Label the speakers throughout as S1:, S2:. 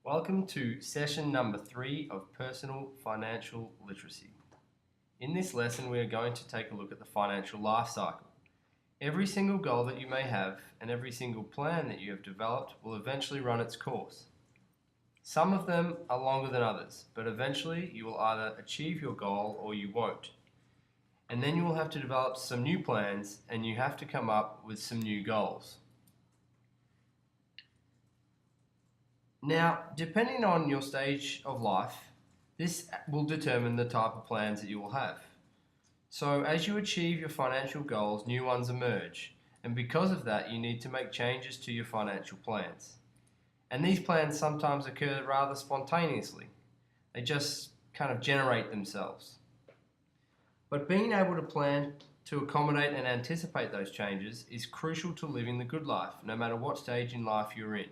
S1: Welcome to session number 3 of Personal Financial Literacy. In this lesson, we are going to take a look at the financial life cycle. Every single goal that you may have and every single plan that you have developed will eventually run its course. Some of them are longer than others, but eventually you will either achieve your goal or you won't. And then you will have to develop some new plans and you have to come up with some new goals. Now, depending on your stage of life, this will determine the type of plans that you will have. So as you achieve your financial goals, new ones emerge, and because of that, you need to make changes to your financial plans. And these plans sometimes occur rather spontaneously. They just kind of generate themselves. But being able to plan to accommodate and anticipate those changes is crucial to living the good life, no matter what stage in life you're in.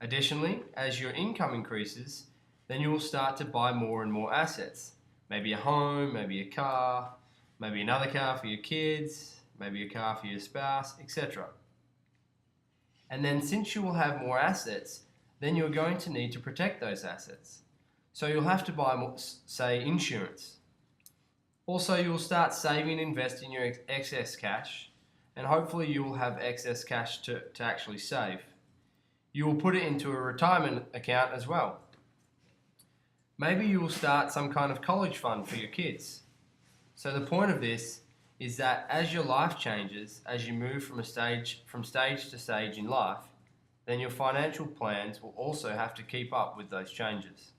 S1: Additionally, as your income increases, then you will start to buy more and more assets. Maybe a home, maybe a car, maybe another car for your kids, maybe a car for your spouse, etc. And then since you will have more assets, then you're going to need to protect those assets. So you'll have to buy more, say, insurance. Also, you'll start saving and investing your excess cash, and hopefully you will have excess cash to actually save. You will put it into a retirement account as well. Maybe you will start some kind of college fund for your kids. So the point of this is that as your life changes, as you move from stage to stage in life, then your financial plans will also have to keep up with those changes.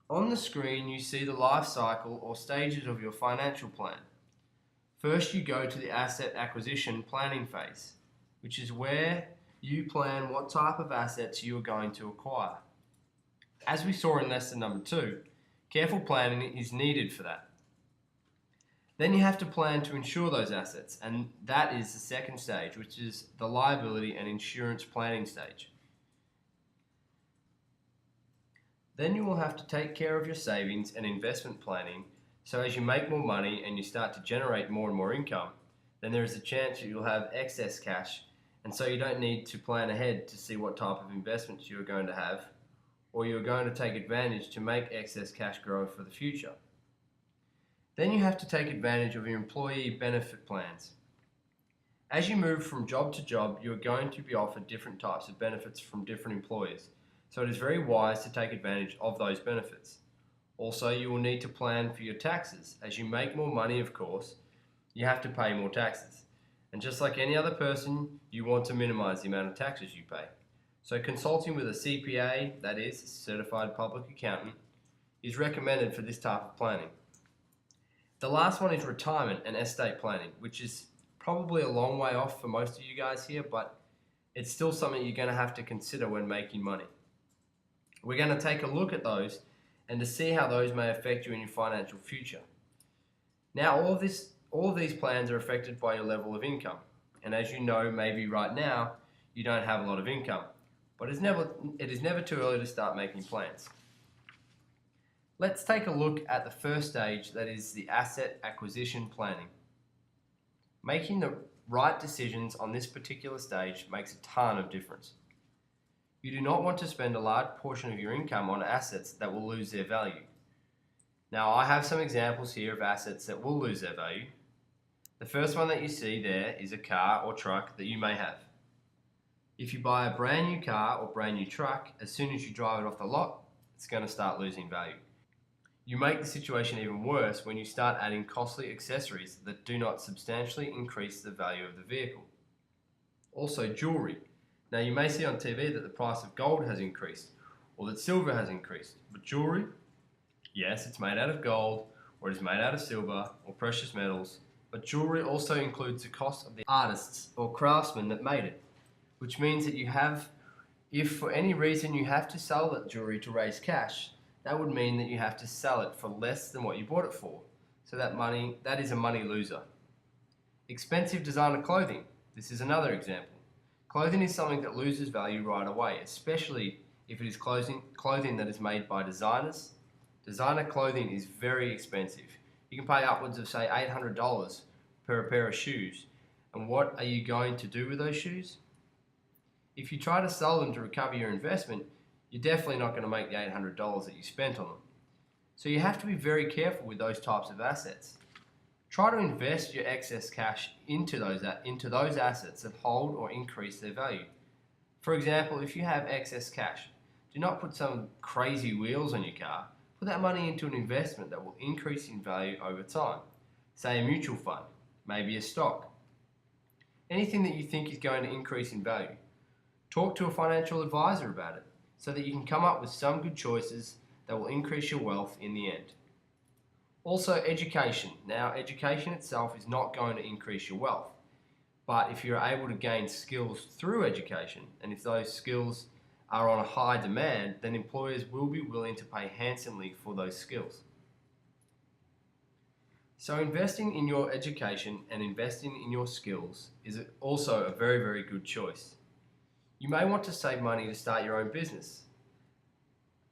S1: On the screen you see the life cycle or stages of your financial plan. First you go to the asset acquisition planning phase, which is where you plan what type of assets you are going to acquire. As we saw in lesson number 2, careful planning is needed for that. Then you have to plan to insure those assets, and that is the second stage, which is the liability and insurance planning stage. Then you will have to take care of your savings and investment planning, so as you make more money and you start to generate more and more income, then there is a chance that you'll have excess cash, and so you don't need to plan ahead to see what type of investments you're going to have, or you're going to take advantage to make excess cash grow for the future. Then you have to take advantage of your employee benefit plans. As you move from job to job, you're going to be offered different types of benefits from different employers, so it is very wise to take advantage of those benefits. Also, you will need to plan for your taxes. As you make more money, of course, you have to pay more taxes. And just like any other person, you want to minimize the amount of taxes you pay. So consulting with a CPA, that is, Certified Public Accountant, is recommended for this type of planning. The last one is retirement and estate planning, which is probably a long way off for most of you guys here, but it's still something you're going to have to consider when making money. We're going to take a look at those and to see how those may affect you in your financial future. Now, all of these plans are affected by your level of income. And as you know, maybe right now, you don't have a lot of income. But it is never too early to start making plans. Let's take a look at the first stage, that is the asset acquisition planning. Making the right decisions on this particular stage makes a ton of difference. You do not want to spend a large portion of your income on assets that will lose their value. Now, I have some examples here of assets that will lose their value. The first one that you see there is a car or truck that you may have. If you buy a brand new car or brand new truck, as soon as you drive it off the lot, it's going to start losing value. You make the situation even worse when you start adding costly accessories that do not substantially increase the value of the vehicle. Also, jewelry. Now, you may see on TV that the price of gold has increased or that silver has increased, but jewelry, yes, it's made out of gold or it is made out of silver or precious metals, but jewelry also includes the cost of the artists or craftsmen that made it, which means that if for any reason you have to sell that jewelry to raise cash, that would mean that you have to sell it for less than what you bought it for. So that is a money loser. Expensive designer clothing. This is another example. Clothing is something that loses value right away, especially if it is clothing that is made by designers. Designer clothing is very expensive. You can pay upwards of, say, $800 per pair of shoes. And what are you going to do with those shoes? If you try to sell them to recover your investment, you're definitely not going to make the $800 that you spent on them. So you have to be very careful with those types of assets. Try to invest your excess cash into those assets that hold or increase their value. For example, if you have excess cash, do not put some crazy wheels on your car. Put that money into an investment that will increase in value over time. Say a mutual fund, maybe a stock. Anything that you think is going to increase in value. Talk to a financial advisor about it so that you can come up with some good choices that will increase your wealth in the end. Also, education. Now, education itself is not going to increase your wealth, but if you're able to gain skills through education, and if those skills are on a high demand, then employers will be willing to pay handsomely for those skills. So investing in your education and investing in your skills is also a very, very good choice. You may want to save money to start your own business.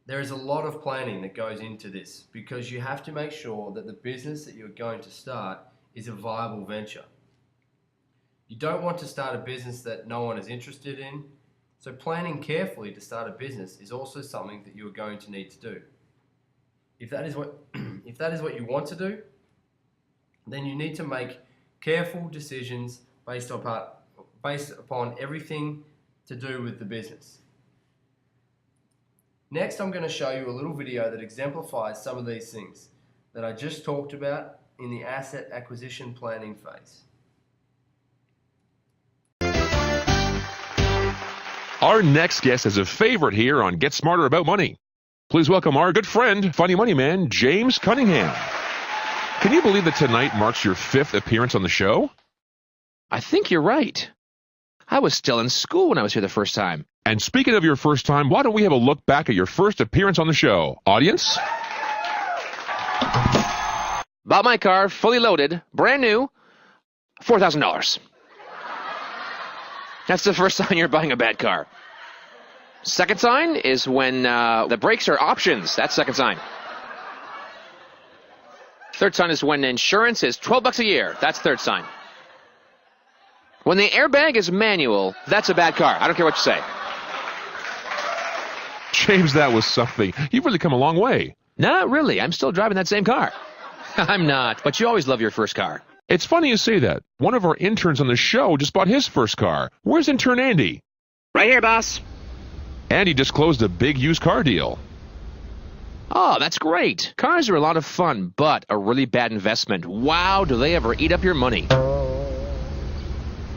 S1: There is a lot of planning that goes into this because you have to make sure that the business that you're going to start is a viable venture. You don't want to start a business that no one is interested in, so planning carefully to start a business is also something that you're going to need to do. If that is what you want to do, then you need to make careful decisions based upon everything to do with the business. Next, I'm going to show you a little video that exemplifies some of these things that I just talked about in the asset acquisition planning phase.
S2: Our next guest is a favorite here on Get Smarter About Money. Please welcome our good friend, Funny Money Man, James Cunningham. Can you believe that tonight marks your 5th appearance on the show?
S3: I think you're right. I was still in school when I was here the first time.
S2: And speaking of your first time, why don't we have a look back at your first appearance on the show? Audience?
S3: Bought my car, fully loaded, brand new, $4,000. That's the first sign you're buying a bad car. Second sign is when the brakes are options. That's second sign. Third sign is when insurance is $12 a year. That's third sign. When the airbag is manual, that's a bad car. I don't care what you say.
S2: James, that was something. You've really come a long way.
S3: Not really. I'm still driving that same car. I'm not, but you always love your first car.
S2: It's funny you say that. One of our interns on the show just bought his first car. Where's intern Andy?
S4: Right here, boss.
S2: Andy just closed a big used car deal.
S3: Oh, that's great. Cars are a lot of fun, but a really bad investment. Wow, do they ever eat up your money.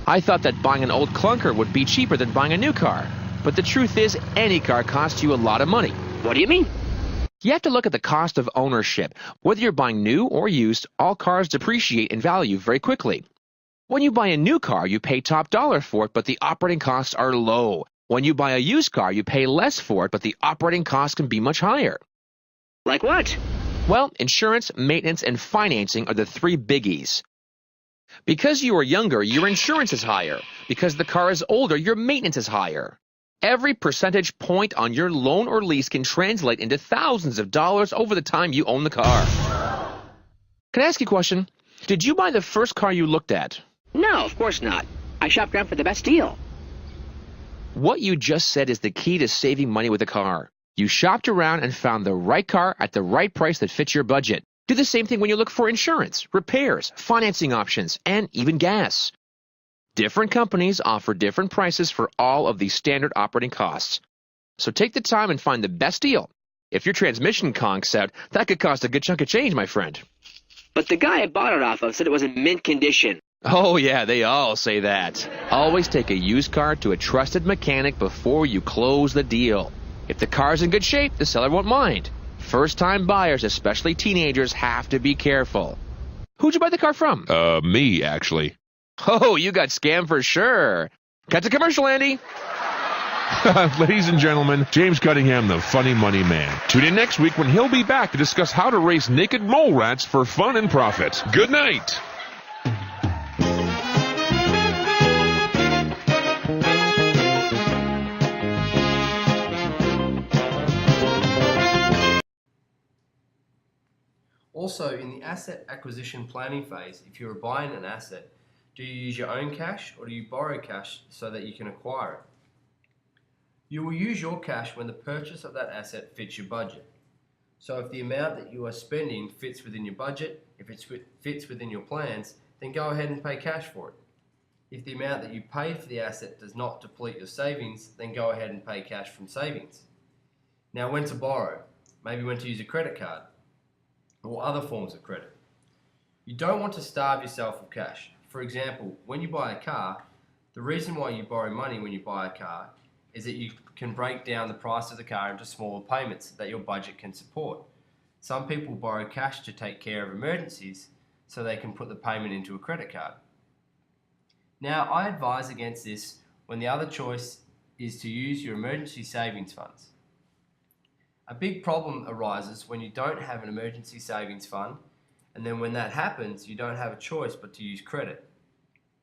S3: I thought that buying an old clunker would be cheaper than buying a new car. But the truth is, any car costs you a lot of money.
S4: What do you mean?
S3: You have to look at the cost of ownership. Whether you're buying new or used, all cars depreciate in value very quickly. When you buy a new car, you pay top dollar for it, but the operating costs are low. When you buy a used car, you pay less for it, but the operating costs can be much higher.
S4: Like what?
S3: Well, insurance, maintenance, and financing are the 3 biggies. Because you are younger, your insurance is higher. Because the car is older, your maintenance is higher. Every percentage point on your loan or lease can translate into thousands of dollars over the time you own the car. Can I ask you a question? Did you buy the first car you looked at?
S4: No, of course not. I shopped around for the best deal.
S3: What you just said is the key to saving money with a car. You shopped around and found the right car at the right price that fits your budget. Do the same thing when you look for insurance, repairs, financing options, and even gas. Different companies offer different prices for all of these standard operating costs. So take the time and find the best deal. If your transmission conks out, that could cost a good chunk of change, my friend.
S4: But the guy I bought it off of said it was in mint condition.
S3: Oh yeah, they all say that. Always take a used car to a trusted mechanic before you close the deal. If the car's in good shape, the seller won't mind. First-time buyers, especially teenagers, have to be careful. Who'd you buy the car from?
S2: Me, actually.
S3: Oh, you got scammed for sure. Cut to commercial, Andy.
S2: Ladies and gentlemen, James Cunningham, the Funny Money Man. Tune in next week when he'll be back to discuss how to raise naked mole rats for fun and profit. Good night.
S1: Also, in the asset acquisition planning phase, if you're buying an asset, do you use your own cash or do you borrow cash so that you can acquire it? You will use your cash when the purchase of that asset fits your budget. So if the amount that you are spending fits within your budget, if it fits within your plans, then go ahead and pay cash for it. If the amount that you paid for the asset does not deplete your savings, then go ahead and pay cash from savings. Now, when to borrow, maybe when to use a credit card or other forms of credit. You don't want to starve yourself of cash. For example, when you buy a car, the reason why you borrow money when you buy a car is that you can break down the price of the car into smaller payments that your budget can support. Some people borrow cash to take care of emergencies so they can put the payment into a credit card. Now, I advise against this when the other choice is to use your emergency savings funds. A big problem arises when you don't have an emergency savings fund, and then when that happens, you don't have a choice but to use credit.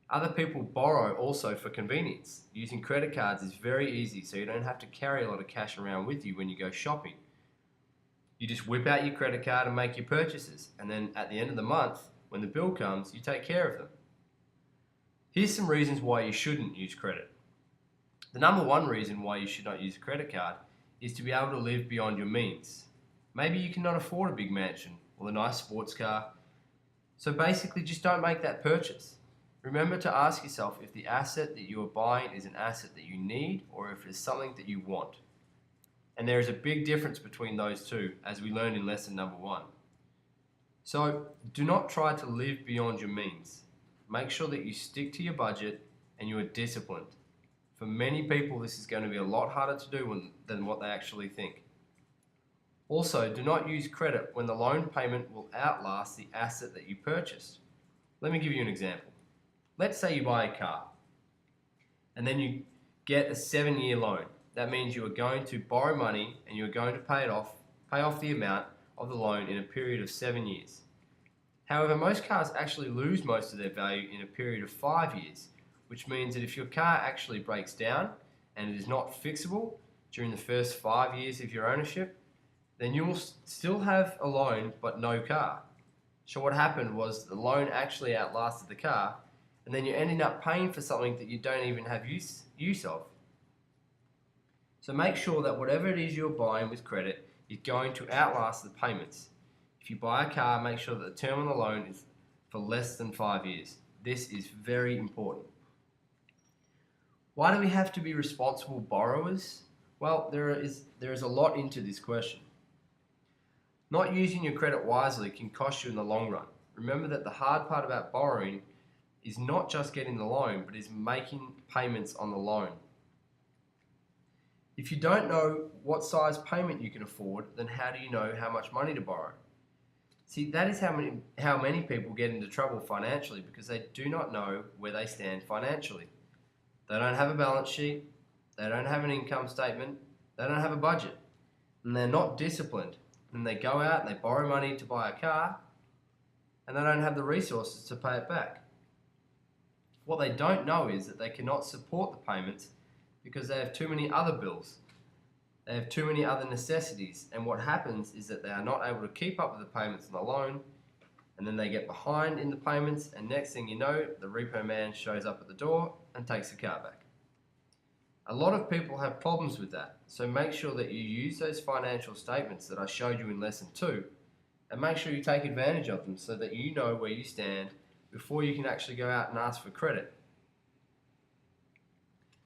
S1: Other people borrow also for convenience. Using credit cards is very easy, so you don't have to carry a lot of cash around with you when you go shopping. You just whip out your credit card and make your purchases, and then at the end of the month, when the bill comes, you take care of them. Here's some reasons why you shouldn't use credit. The number one reason why you should not use a credit card is to be able to live beyond your means. Maybe you cannot afford a big mansion or a nice sports car, so basically just don't make that purchase. Remember to ask yourself if the asset that you are buying is an asset that you need or if it is something that you want. And there is a big difference between those two, as we learned in lesson number 1. So do not try to live beyond your means. Make sure that you stick to your budget and you are disciplined. For many people, this is going to be a lot harder to do than what they actually think. Also, do not use credit when the loan payment will outlast the asset that you purchased. Let me give you an example. Let's say you buy a car and then you get a 7-year loan. That means you are going to borrow money and you are going to pay off the amount of the loan in a period of 7 years. However, most cars actually lose most of their value in a period of 5 years, which means that if your car actually breaks down and it is not fixable during the first 5 years of your ownership, then you will still have a loan but no car. So what happened was the loan actually outlasted the car, and then you're ending up paying for something that you don't even have use of. So make sure that whatever it is you're buying with credit is going to outlast the payments. If you buy a car, make sure that the term on the loan is for less than 5 years. This is very important. Why do we have to be responsible borrowers? Well, there is a lot into this question. Not using your credit wisely can cost you in the long run. Remember that the hard part about borrowing is not just getting the loan, but is making payments on the loan. If you don't know what size payment you can afford, then how do you know how much money to borrow? See, that is how many people get into trouble financially, because they do not know where they stand financially. They don't have a balance sheet, they don't have an income statement, they don't have a budget, and they're not disciplined. And they go out and they borrow money to buy a car, and they don't have the resources to pay it back. What they don't know is that they cannot support the payments because they have too many other bills. They have too many other necessities, and what happens is that they are not able to keep up with the payments on the loan, and then they get behind in the payments, and next thing you know, the repo man shows up at the door and takes the car back. A lot of people have problems with that, so make sure that you use those financial statements that I showed you in lesson 2, and make sure you take advantage of them so that you know where you stand before you can actually go out and ask for credit.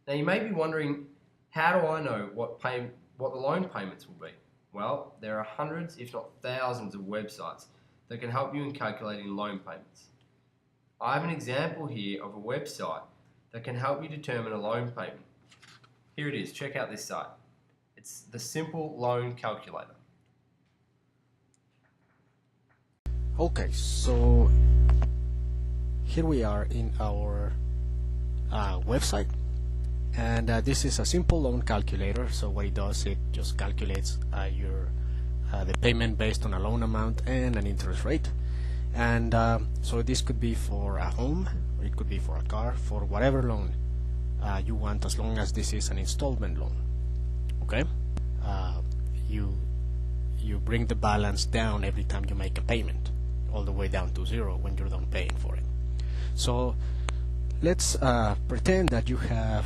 S1: Now you may be wondering, how do I know what the loan payments will be? Well, there are hundreds, if not thousands, of websites that can help you in calculating loan payments. I have an example here of a website that can help you determine a loan payment. Here it is, check out this site. It's the Simple Loan Calculator.
S5: Okay, so here we are in our website, and this is a simple loan calculator. So what it does, it just calculates the payment based on a loan amount and an interest rate. And so this could be for a home, or it could be for a car, for whatever loan you want, as long as this is an installment loan. Okay, you bring the balance down every time you make a payment, all the way down to 0 when you're done paying for it. So let's pretend that you have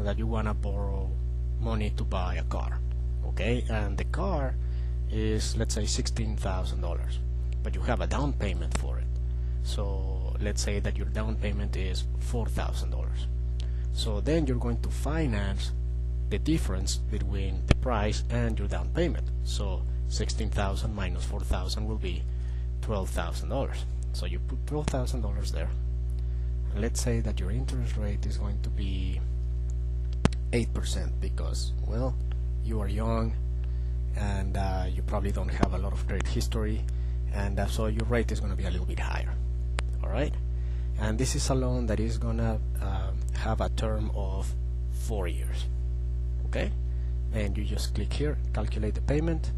S5: that you want to borrow money to buy a car, okay? And the car is, let's say, $16,000, but you have a down payment for it. So let's say that your down payment is $4,000. So then you're going to finance the difference between the price and your down payment. So 16,000 minus 4,000 will be $12,000. So you put $12,000 there. And let's say that your interest rate is going to be 8% because, well, you are young and you probably don't have a lot of credit history, and so your rate is going to be a little bit higher. All right, and this is a loan that is going to have a term of 4 years. Okay, and you just click here, calculate the payment,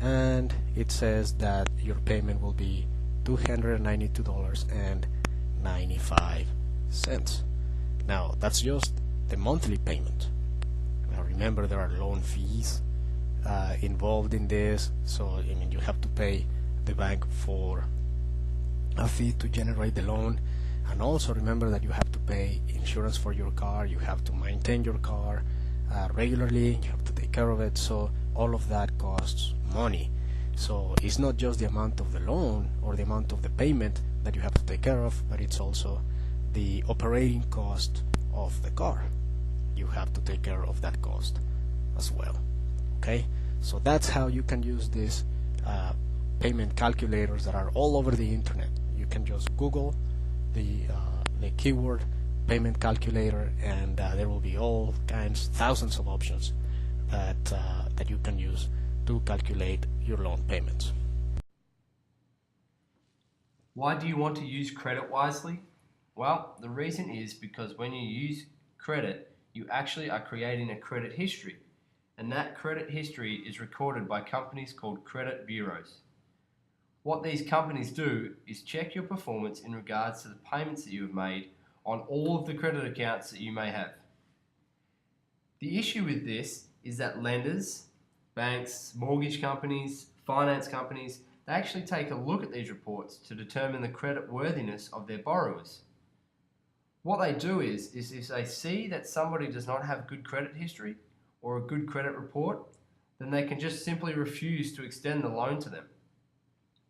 S5: and it says that your payment will be $292.95. Now that's just the monthly payment. Now remember, there are loan fees involved in this, so I mean, you have to pay the bank for a fee to generate the loan, and also remember that you have to pay insurance for your car, you have to maintain your car regularly, you have to take care of it, so all of that costs money. So it's not just the amount of the loan or the amount of the payment that you have to take care of, but it's also the operating cost of the car. You have to take care of that cost as well. Okay, so that's how you can use these payment calculators that are all over the internet. You can just Google the keyword payment calculator, and there will be all kinds, thousands of options that you can use to calculate your loan payments.
S1: Why do you want to use credit wisely? Well, the reason is because when you use credit, you actually are creating a credit history, and that credit history is recorded by companies called credit bureaus. What these companies do is check your performance in regards to the payments that you have made on all of the credit accounts that you may have. The issue with this is that lenders, banks, mortgage companies, finance companies, they actually take a look at these reports to determine the credit worthiness of their borrowers. What they do is if they see that somebody does not have good credit history or a good credit report, then they can just simply refuse to extend the loan to them.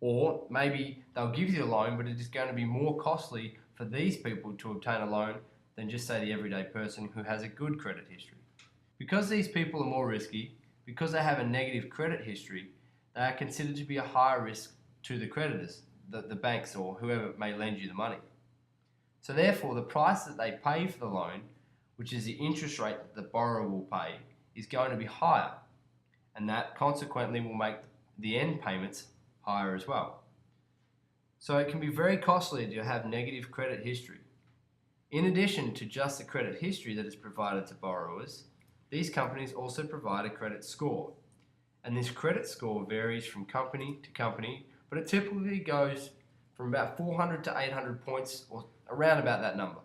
S1: Or maybe they'll give you a loan, but it is going to be more costly for these people to obtain a loan than just say the everyday person who has a good credit history. Because these people are more risky, because they have a negative credit history, they are considered to be a higher risk to the creditors, the banks or whoever may lend you the money. So therefore, the price that they pay for the loan, which is the interest rate that the borrower will pay, is going to be higher, and that consequently will make the end payments higher as well. So it can be very costly to have negative credit history. In addition to just the credit history that is provided to borrowers, these companies also provide a credit score. And this credit score varies from company to company, but it typically goes from about 400 to 800 points, or around about that number.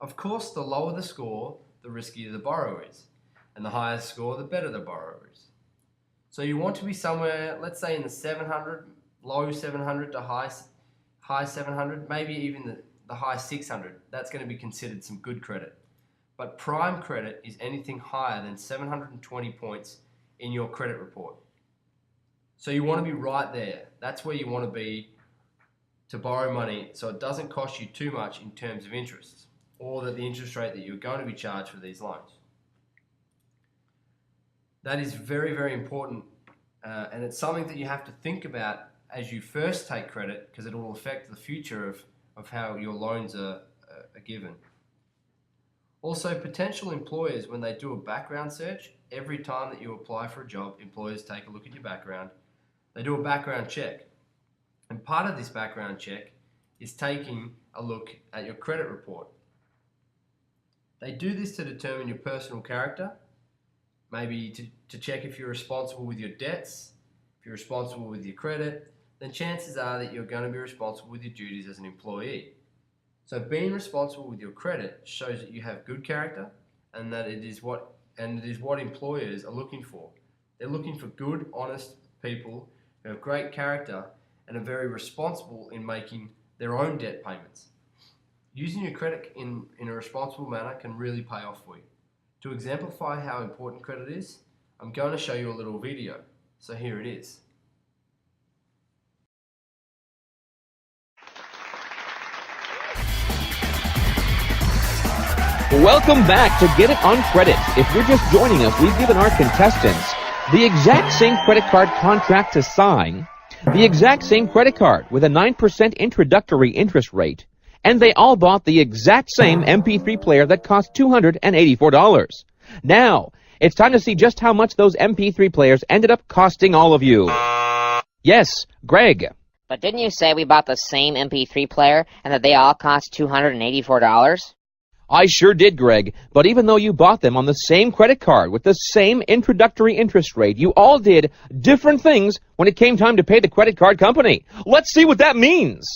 S1: Of course, the lower the score, the riskier the borrower is, and the higher the score, the better the borrower is. So you want to be somewhere, let's say in the 700, low 700 to high 700, maybe even the high 600. That's going to be considered some good credit. But prime credit is anything higher than 720 points in your credit report. So you want to be right there. That's where you want to be to borrow money, so it doesn't cost you too much in terms of interest, or that the interest rate that you're going to be charged for these loans. That is very, very important, and it's something that you have to think about as you first take credit, because it will affect the future of how your loans are given. Also, potential employers, when they do a background search, every time that you apply for a job, employers take a look at your background. They do a background check. And part of this background check is taking a look at your credit report. They do this to determine your personal character, maybe to check if you're responsible with your debts, if you're responsible with your credit, then chances are that you're going to be responsible with your duties as an employee. So being responsible with your credit shows that you have good character, and that it is what employers are looking for. They're looking for good, honest people who have great character and are very responsible in making their own debt payments. Using your credit in a responsible manner can really pay off for you. To exemplify how important credit is, I'm going to show you a little video. So here it is.
S3: Welcome back to Get It on Credit. If you're just joining us, we've given our contestants the exact same credit card contract to sign, the exact same credit card with a 9% introductory interest rate, and they all bought the exact same MP3 player that cost $284. Now, it's time to see just how much those MP3 players ended up costing all of you. Yes, Greg.
S6: But didn't you say we bought the same MP3 player and that they all cost $284?
S3: I sure did, Greg. But even though you bought them on the same credit card with the same introductory interest rate, you all did different things when it came time to pay the credit card company. Let's see what that means.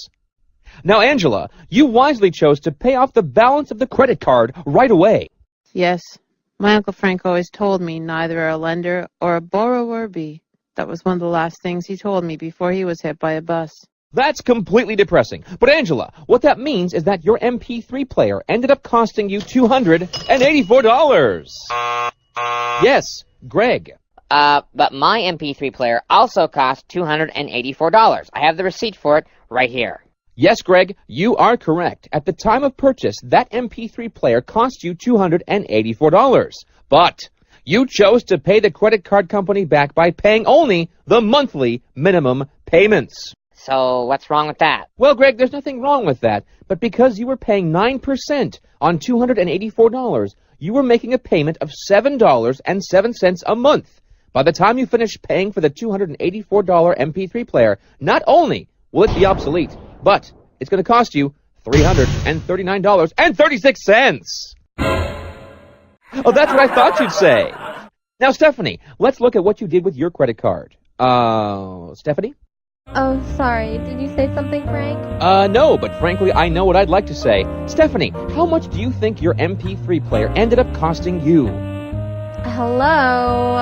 S3: Now, Angela, you wisely chose to pay off the balance of the credit card right away.
S7: Yes. My Uncle Frank always told me neither a lender or a borrower be. That was one of the last things he told me before he was hit by a bus.
S3: That's completely depressing. But Angela, what that means is that your MP3 player ended up costing you $284. Yes, Greg.
S6: But my MP3 player also cost $284. I have the receipt for it right here.
S3: Yes, Greg, you are correct. At the time of purchase, that MP3 player cost you $284. But you chose to pay the credit card company back by paying only the monthly minimum payments.
S6: So what's wrong with that?
S3: Well, Greg, there's nothing wrong with that. But because you were paying 9% on $284, you were making a payment of $7.07 a month. By the time you finish paying for the $284 MP3 player, not only will it be obsolete, but it's going to cost you $339.36. Oh, that's what I thought you'd say. Now, Stephanie, let's look at what you did with your credit card. Stephanie?
S8: Oh, sorry. Did you say something, Frank?
S3: No, but frankly, I know what I'd like to say. Stephanie, how much do you think your MP3 player ended up costing you?
S8: Hello.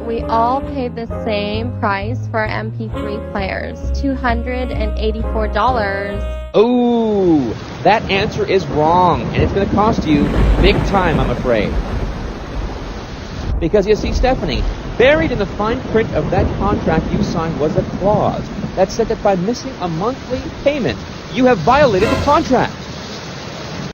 S8: We all paid the same price for our MP3 players, $284.
S3: Oh, that answer is wrong, and it's going to cost you big time, I'm afraid. Because you see, Stephanie, buried in the fine print of that contract you signed was a clause that said that by missing a monthly payment, you have violated the contract.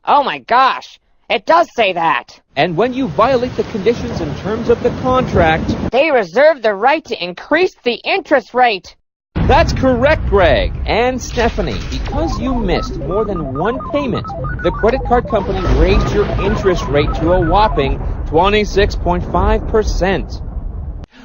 S6: Oh my gosh! It does say that!
S3: And when you violate the conditions and terms of the contract,
S6: they reserve the right to increase the interest rate!
S3: That's correct, Greg. And Stephanie, because you missed more than one payment, the credit card company raised your interest rate to a whopping 26.5%.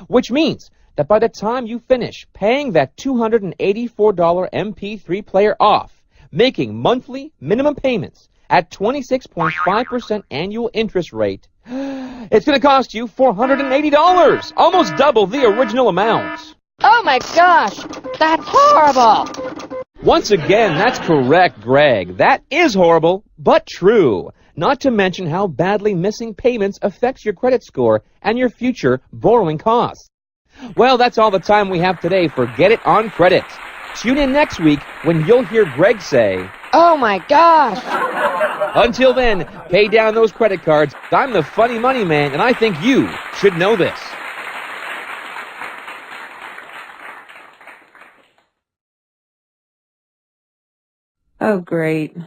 S3: Which means that by the time you finish paying that $284 MP3 player off, making monthly minimum payments at 26.5% annual interest rate, it's going to cost you $480, almost double the original amount.
S6: Oh my gosh! That's horrible!
S3: Once again, that's correct, Greg. That is horrible, but true. Not to mention how badly missing payments affects your credit score and your future borrowing costs. Well, that's all the time we have today for Get It on Credit. Tune in next week when you'll hear Greg say,
S6: "Oh my gosh!"
S3: Until then, pay down those credit cards. I'm the funny money man, and I think you should know this.
S7: Oh, great.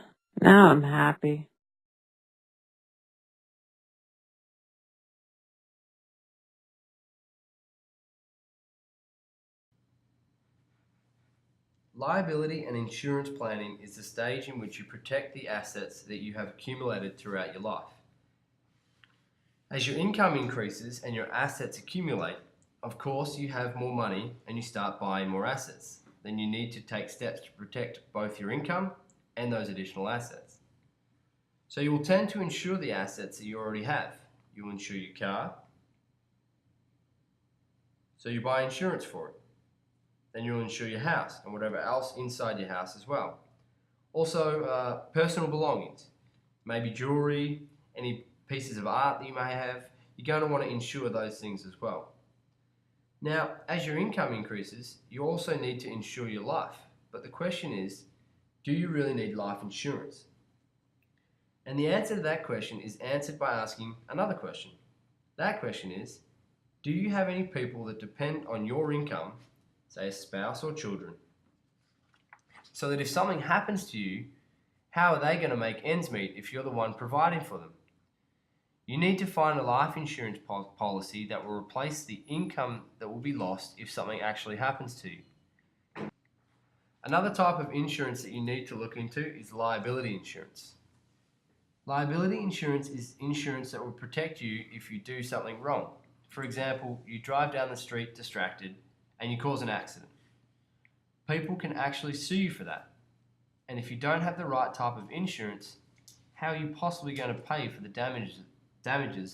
S7: Now I'm happy.
S1: Liability and insurance planning is the stage in which you protect the assets that you have accumulated throughout your life. As your income increases and your assets accumulate, of course you have more money and you start buying more assets. Then you need to take steps to protect both your income and those additional assets. So you will tend to insure the assets that you already have. You will insure your car, so you buy insurance for it. Then you'll insure your house and whatever else inside your house as well. Also, personal belongings, maybe jewelry, any pieces of art that you may have, you're going to want to insure those things as well. Now, as your income increases, you also need to insure your life. But the question is, do you really need life insurance? And the answer to that question is answered by asking another question. That question is, do you have any people that depend on your income, say a spouse or children, so that if something happens to you, how are they going to make ends meet if you're the one providing for them? You need to find a life insurance policy that will replace the income that will be lost if something actually happens to you. Another type of insurance that you need to look into is liability insurance. Liability insurance is insurance that will protect you if you do something wrong. For example, you drive down the street distracted and you cause an accident. People can actually sue you for that. And if you don't have the right type of insurance, how are you possibly going to pay for the damages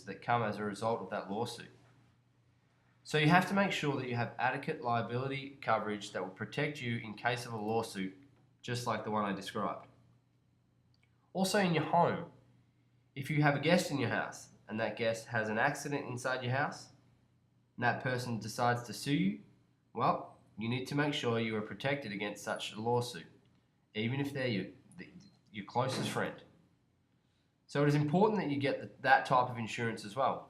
S1: that come as a result of that lawsuit? So you have to make sure that you have adequate liability coverage that will protect you in case of a lawsuit, just like the one I described. Also in your home, if you have a guest in your house and that guest has an accident inside your house and that person decides to sue you, well, you need to make sure you are protected against such a lawsuit, even if they're your closest friend. So it is important that you get that type of insurance as well.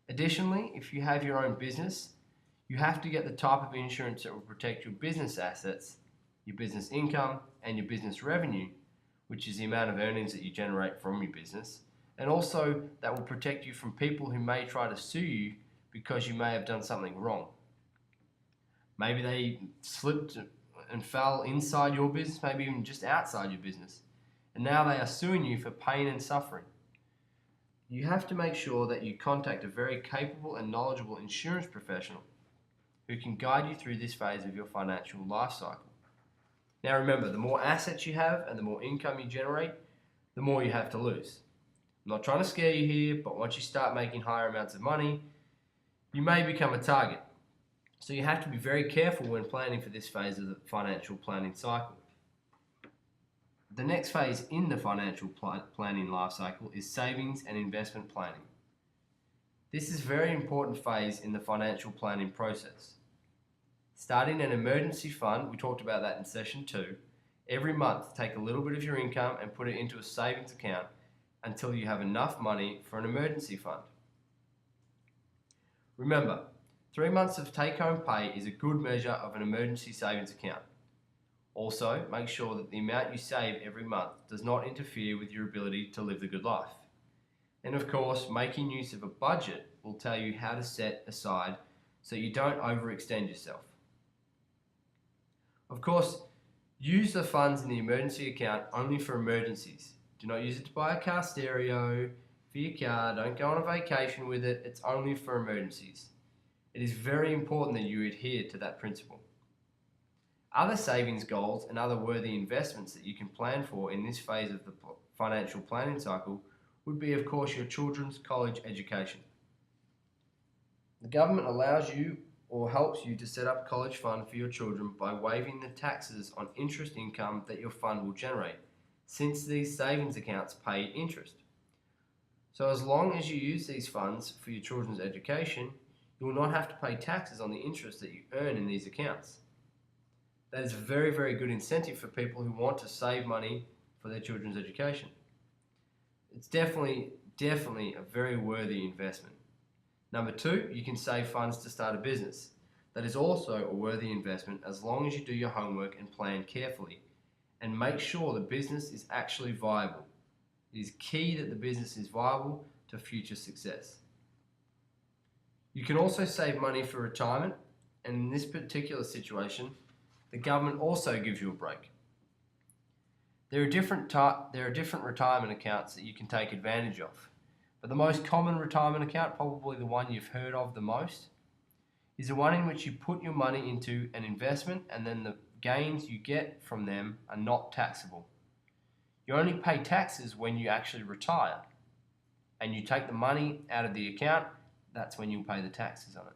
S1: Additionally, if you have your own business, you have to get the type of insurance that will protect your business assets, your business income, and your business revenue, which is the amount of earnings that you generate from your business, and also that will protect you from people who may try to sue you because you may have done something wrong. Maybe they slipped and fell inside your business, maybe even just outside your business, and now they are suing you for pain and suffering. You have to make sure that you contact a very capable and knowledgeable insurance professional who can guide you through this phase of your financial life cycle. Now remember, the more assets you have and the more income you generate, the more you have to lose. I'm not trying to scare you here, but once you start making higher amounts of money, you may become a target. So you have to be very careful when planning for this phase of the financial planning cycle. The next phase in the financial planning life cycle is savings and investment planning. This is a very important phase in the financial planning process. Starting an emergency fund, we talked about that in session 2, every month take a little bit of your income and put it into a savings account until you have enough money for an emergency fund. Remember, 3 months of take-home pay is a good measure of an emergency savings account. Also, make sure that the amount you save every month does not interfere with your ability to live the good life. And of course, making use of a budget will tell you how to set aside so you don't overextend yourself. Of course, use the funds in the emergency account only for emergencies. Do not use it to buy a car stereo for your car. Don't go on a vacation with it. It's only for emergencies. It is very important that you adhere to that principle. Other savings goals and other worthy investments that you can plan for in this phase of the financial planning cycle would be, of course, your children's college education. The government allows you or helps you to set up a college fund for your children by waiving the taxes on interest income that your fund will generate, since these savings accounts pay interest. So as long as you use these funds for your children's education, you will not have to pay taxes on the interest that you earn in these accounts. That is a very, very good incentive for people who want to save money for their children's education. It's definitely a very worthy investment. Number 2, you can save funds to start a business. That is also a worthy investment as long as you do your homework and plan carefully and make sure the business is actually viable. It is key that the business is viable to future success. You can also save money for retirement, and in this particular situation, the government also gives you a break. There are different retirement accounts that you can take advantage of, but the most common retirement account, probably the one you've heard of the most, is the one in which you put your money into an investment and then the gains you get from them are not taxable. You only pay taxes when you actually retire, and you take the money out of the account, that's when you'll pay the taxes on it.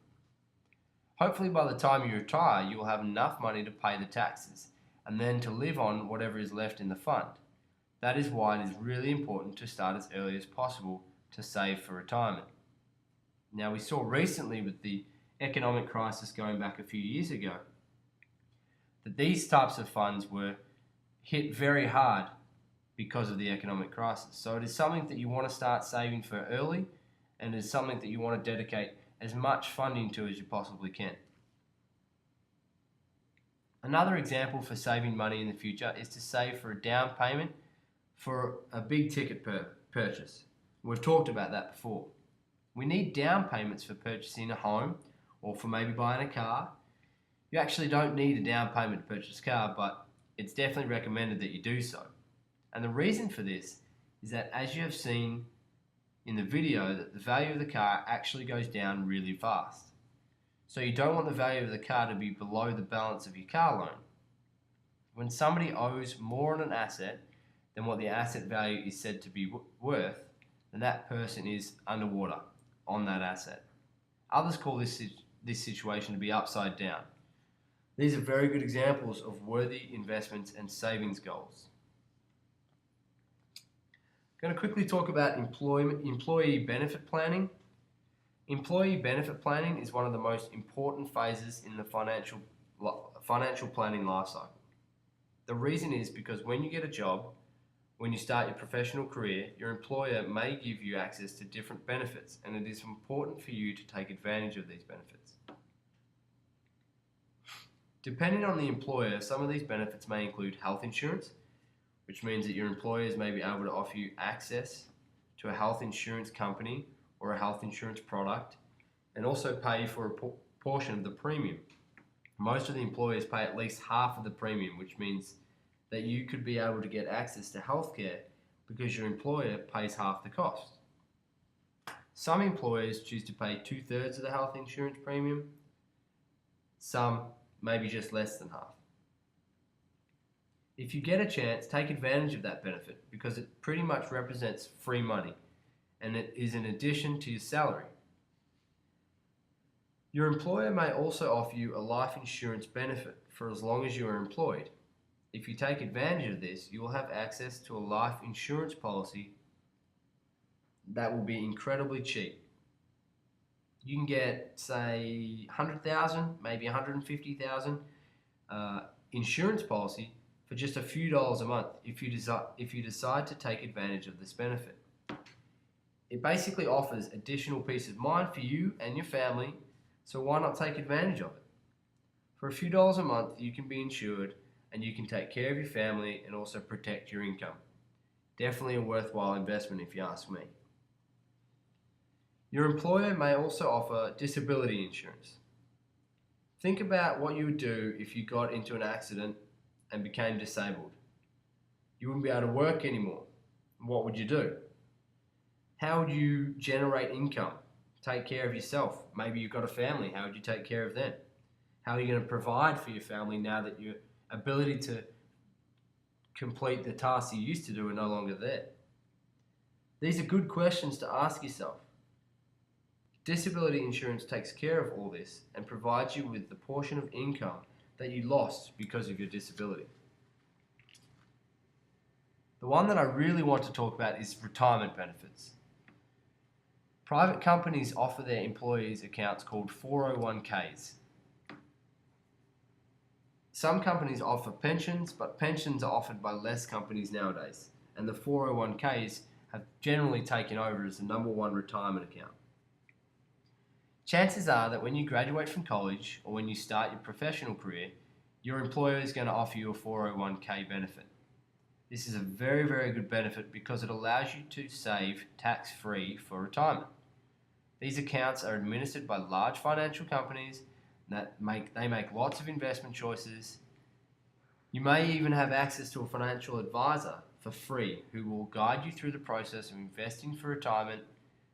S1: Hopefully by the time you retire, you will have enough money to pay the taxes and then to live on whatever is left in the fund. That is why it is really important to start as early as possible to save for retirement. Now, we saw recently with the economic crisis going back a few years ago that these types of funds were hit very hard because of the economic crisis. So it is something that you want to start saving for early, and it is something that you want to dedicate as much funding to as you possibly can. Another example for saving money in the future is to save for a down payment for a big ticket purchase. We've talked about that before. We need down payments for purchasing a home or for maybe buying a car. You actually don't need a down payment to purchase a car, but it's definitely recommended that you do so. And the reason for this is that, as you have seen in the video, that the value of the car actually goes down really fast. So you don't want the value of the car to be below the balance of your car loan. When somebody owes more on an asset than what the asset value is said to be worth, then that person is underwater on that asset. Others call this situation to be upside down. These are very good examples of worthy investments and savings goals. I'm going to quickly talk about employee benefit planning. Employee benefit planning is one of the most important phases in the financial planning life cycle. The reason is because when you get a job, when you start your professional career, your employer may give you access to different benefits, and it is important for you to take advantage of these benefits. Depending on the employer, some of these benefits may include health insurance, which means that your employers may be able to offer you access to a health insurance company or a health insurance product, and also pay for a portion of the premium. Most of the employers pay at least half of the premium, which means that you could be able to get access to healthcare because your employer pays half the cost. Some employers choose to pay 2/3 of the health insurance premium, some maybe just less than half. If you get a chance, take advantage of that benefit because it pretty much represents free money, and it is in addition to your salary. Your employer may also offer you a life insurance benefit for as long as you are employed. If you take advantage of this, you will have access to a life insurance policy that will be incredibly cheap. You can get, say, 100,000, maybe 150,000 insurance policy for just a few dollars a month if you decide to take advantage of this benefit. It basically offers additional peace of mind for you and your family, so why not take advantage of it? For a few dollars a month, you can be insured and you can take care of your family and also protect your income. Definitely a worthwhile investment if you ask me. Your employer may also offer disability insurance. Think about what you would do if you got into an accident and became disabled. You wouldn't be able to work anymore. What would you do? How would you generate income? Take care of yourself. Maybe you've got a family. How would you take care of them? How are you going to provide for your family now that your ability to complete the tasks you used to do are no longer there? These are good questions to ask yourself. Disability insurance takes care of all this and provides you with the portion of income that you lost because of your disability. The one that I really want to talk about is retirement benefits. Private companies offer their employees accounts called 401ks. Some companies offer pensions, but pensions are offered by less companies nowadays, and the 401ks have generally taken over as the #1 retirement account. Chances are that when you graduate from college or when you start your professional career, your employer is going to offer you a 401k benefit. This is a very, very good benefit because it allows you to save tax-free for retirement. These accounts are administered by large financial companies that make lots of investment choices. You may even have access to a financial advisor for free who will guide you through the process of investing for retirement,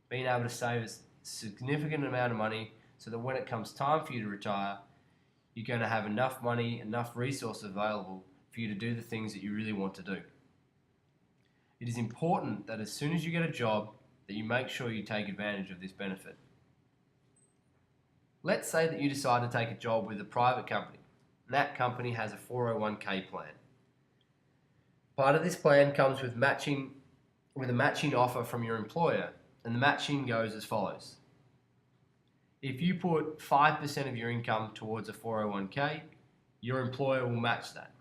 S1: being able to save a significant amount of money so that when it comes time for you to retire, you're going to have enough money, enough resources available for you to do the things that you really want to do. It is important that as soon as you get a job, that you make sure you take advantage of this benefit. Let's say that you decide to take a job with a private company, and that company has a 401k plan. Part of this plan comes with a matching offer from your employer, and the matching goes as follows. If you put 5% of your income towards a 401k, your employer will match that.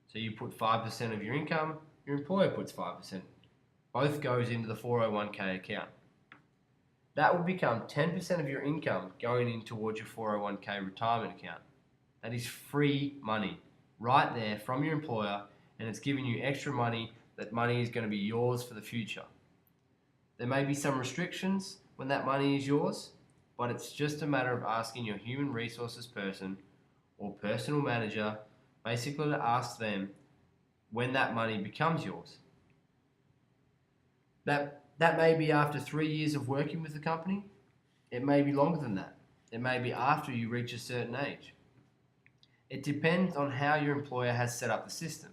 S1: So you put 5% of your income, your employer puts 5%. Both goes into the 401k account. That will become 10% of your income going in towards your 401k retirement account. That is free money right there from your employer, and it's giving you extra money. That money is going to be yours for the future. There may be some restrictions when that money is yours, but it's just a matter of asking your human resources person or personal manager, basically to ask them when that money becomes yours. That may be after 3 years of working with the company. It may be longer than that. It may be after you reach a certain age. It depends on how your employer has set up the system.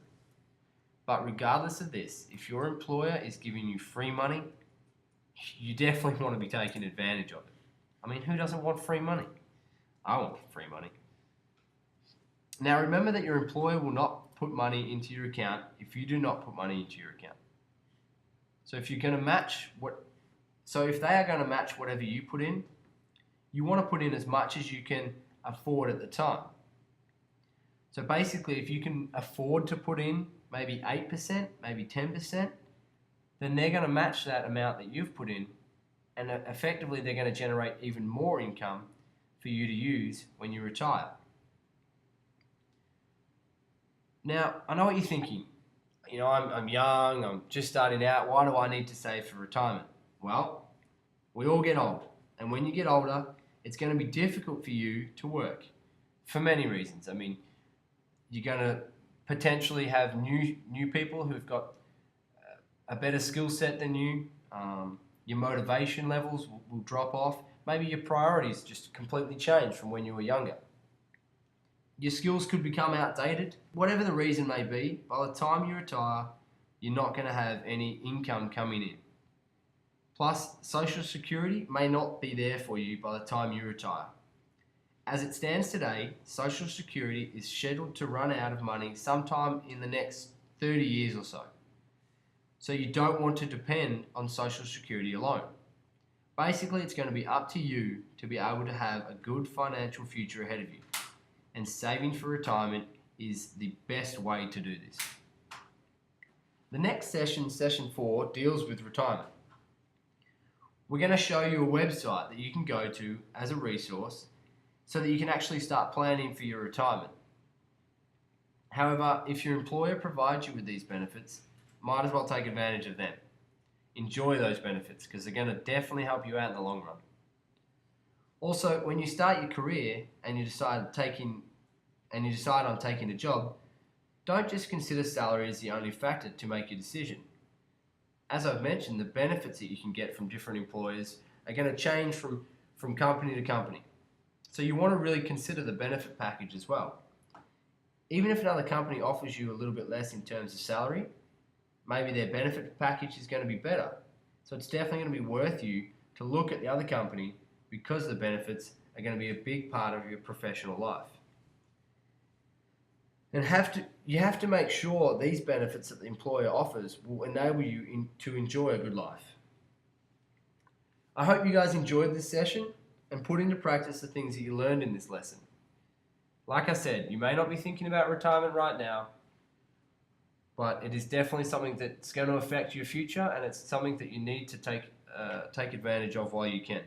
S1: But regardless of this, if your employer is giving you free money, you definitely want to be taking advantage of it. I mean, who doesn't want free money? I want free money. Now remember that your employer will not put money into your account if you do not put money into your account. So if you're going to match if they are going to match whatever you put in, you want to put in as much as you can afford at the time. So basically, if you can afford to put in maybe 8%, maybe 10%, then they're going to match that amount that you've put in, and effectively they're going to generate even more income for you to use when you retire. Now, I know what you're thinking. You know, I'm young, I'm just starting out, why do I need to save for retirement? Well, we all get old, and when you get older, it's going to be difficult for you to work for many reasons. I mean, you're going to potentially have new people who've got a better skill set than you. Your motivation levels will drop off. Maybe your priorities just completely change from when you were younger. Your skills could become outdated. Whatever the reason may be, by the time you retire, you're not going to have any income coming in. Plus, Social Security may not be there for you by the time you retire. As it stands today, Social Security is scheduled to run out of money sometime in the next 30 years or so. So you don't want to depend on Social Security alone. Basically, it's going to be up to you to be able to have a good financial future ahead of you. And saving for retirement is the best way to do this. The next session, session 4, deals with retirement. We're going to show you a website that you can go to as a resource so that you can actually start planning for your retirement. However, if your employer provides you with these benefits, might as well take advantage of them. Enjoy those benefits because they're going to definitely help you out in the long run. Also, when you start your career and you decide on taking a job, don't just consider salary as the only factor to make your decision. As I've mentioned, the benefits that you can get from different employers are going to change from company to company. So you want to really consider the benefit package as well. Even if another company offers you a little bit less in terms of salary, maybe their benefit package is going to be better. So it's definitely going to be worth you to look at the other company because the benefits are going to be a big part of your professional life. And you have to make sure these benefits that the employer offers will enable you to enjoy a good life. I hope you guys enjoyed this session and put into practice the things that you learned in this lesson. Like I said, you may not be thinking about retirement right now, but it is definitely something that's going to affect your future, and it's something that you need to take advantage of while you can.